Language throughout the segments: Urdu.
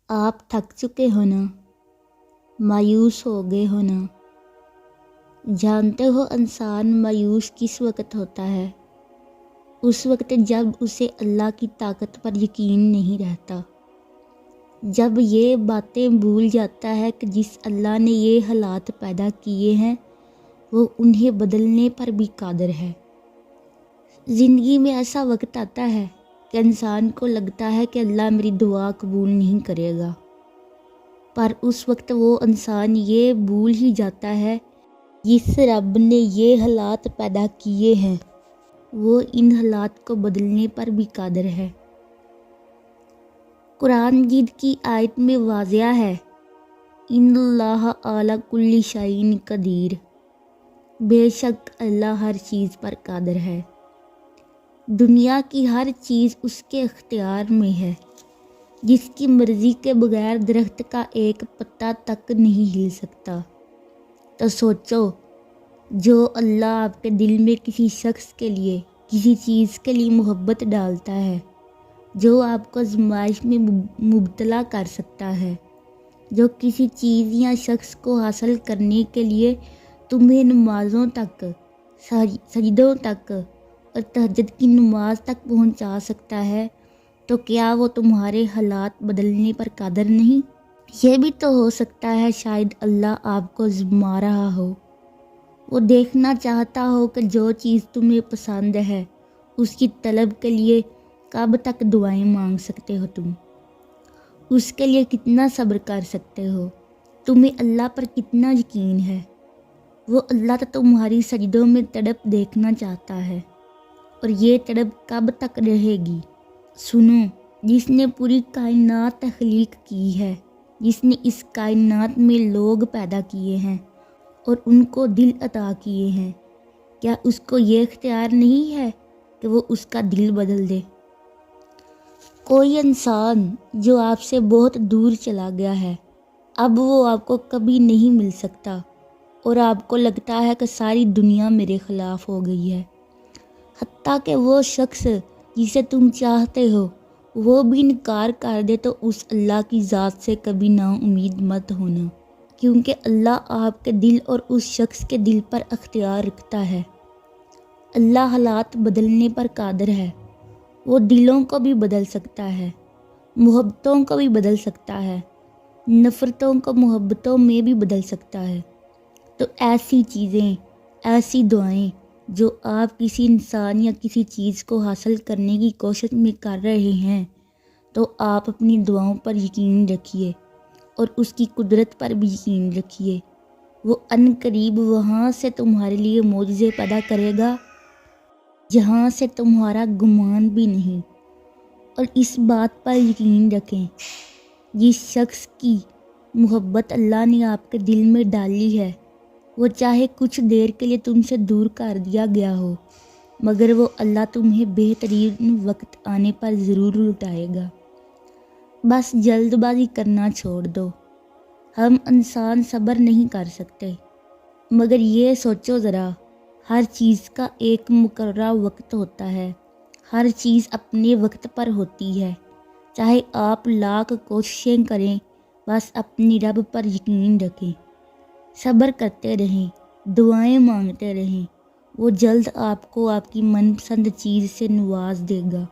آپ تھک چکے ہو نا، مایوس ہو گئے ہو نا۔ جانتے ہو انسان مایوس کس وقت ہوتا ہے؟ اس وقت جب اسے اللہ کی طاقت پر یقین نہیں رہتا، جب یہ باتیں بھول جاتا ہے کہ جس اللہ نے یہ حالات پیدا کیے ہیں وہ انہیں بدلنے پر بھی قادر ہے۔ زندگی میں ایسا وقت آتا ہے کہ انسان کو لگتا ہے کہ اللہ میری دعا قبول نہیں کرے گا، پر اس وقت وہ انسان یہ بھول ہی جاتا ہے جس رب نے یہ حالات پیدا کیے ہیں وہ ان حالات کو بدلنے پر بھی قادر ہے۔ قرآن مجید کی آیت میں واضح ہے، ان اللہ علی کل شیء قدیر، بے شک اللہ ہر چیز پر قادر ہے۔ دنیا کی ہر چیز اس کے اختیار میں ہے، جس کی مرضی کے بغیر درخت کا ایک پتا تک نہیں ہل سکتا۔ تو سوچو، جو اللہ آپ کے دل میں کسی شخص کے لیے، کسی چیز کے لیے محبت ڈالتا ہے، جو آپ کو آزمائش میں مبتلا کر سکتا ہے، جو کسی چیز یا شخص کو حاصل کرنے کے لیے تمہیں نمازوں تک، سجدوں تک اور تہجد کی نماز تک پہنچا سکتا ہے، تو کیا وہ تمہارے حالات بدلنے پر قادر نہیں؟ یہ بھی تو ہو سکتا ہے شاید اللہ آپ کو آزما رہا ہو، وہ دیکھنا چاہتا ہو کہ جو چیز تمہیں پسند ہے اس کی طلب کے لیے کب تک دعائیں مانگ سکتے ہو، تم اس کے لیے کتنا صبر کر سکتے ہو، تمہیں اللہ پر کتنا یقین ہے۔ وہ اللہ تو تمہاری سجدوں میں تڑپ دیکھنا چاہتا ہے، اور یہ تڑپ کب تک رہے گی؟ سنو، جس نے پوری کائنات تخلیق کی ہے، جس نے اس کائنات میں لوگ پیدا کیے ہیں اور ان کو دل عطا کیے ہیں، کیا اس کو یہ اختیار نہیں ہے کہ وہ اس کا دل بدل دے؟ کوئی انسان جو آپ سے بہت دور چلا گیا ہے، اب وہ آپ کو کبھی نہیں مل سکتا، اور آپ کو لگتا ہے کہ ساری دنیا میرے خلاف ہو گئی ہے۔ حتیٰ کہ وہ شخص جسے تم چاہتے ہو وہ بھی انکار کر دے تو اس اللہ کی ذات سے کبھی نا امید مت ہونا، کیونکہ اللہ آپ کے دل اور اس شخص کے دل پر اختیار رکھتا ہے۔ اللہ حالات بدلنے پر قادر ہے، وہ دلوں کو بھی بدل سکتا ہے، محبتوں کو بھی بدل سکتا ہے، نفرتوں کو محبتوں میں بھی بدل سکتا ہے۔ تو ایسی چیزیں، ایسی دعائیں جو آپ کسی انسان یا کسی چیز کو حاصل کرنے کی کوشش میں کر رہے ہیں، تو آپ اپنی دعاؤں پر یقین رکھیے اور اس کی قدرت پر بھی یقین رکھیے۔ وہ ان قریب وہاں سے تمہارے لیے معجزے پیدا کرے گا جہاں سے تمہارا گمان بھی نہیں۔ اور اس بات پر یقین رکھیں، جس شخص کی محبت اللہ نے آپ کے دل میں ڈالی ہے، وہ چاہے کچھ دیر کے لیے تم سے دور کر دیا گیا ہو، مگر وہ اللہ تمہیں بہترین وقت آنے پر ضرور لٹائے گا۔ بس جلد بازی کرنا چھوڑ دو۔ ہم انسان صبر نہیں کر سکتے، مگر یہ سوچو ذرا، ہر چیز کا ایک مقررہ وقت ہوتا ہے، ہر چیز اپنے وقت پر ہوتی ہے۔ چاہے آپ لاکھ کوششیں کریں، بس اپنی رب پر یقین رکھیں، صبر کرتے رہیں، دعائیں مانگتے رہیں، وہ جلد آپ کو آپ کی من پسند چیز سے نواز دے گا۔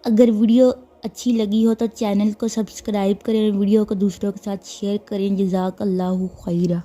اگر ویڈیو اچھی لگی ہو تو چینل کو سبسکرائب کریں اور ویڈیو کو دوسروں کے ساتھ شیئر کریں۔ جزاک اللہ خیرہ۔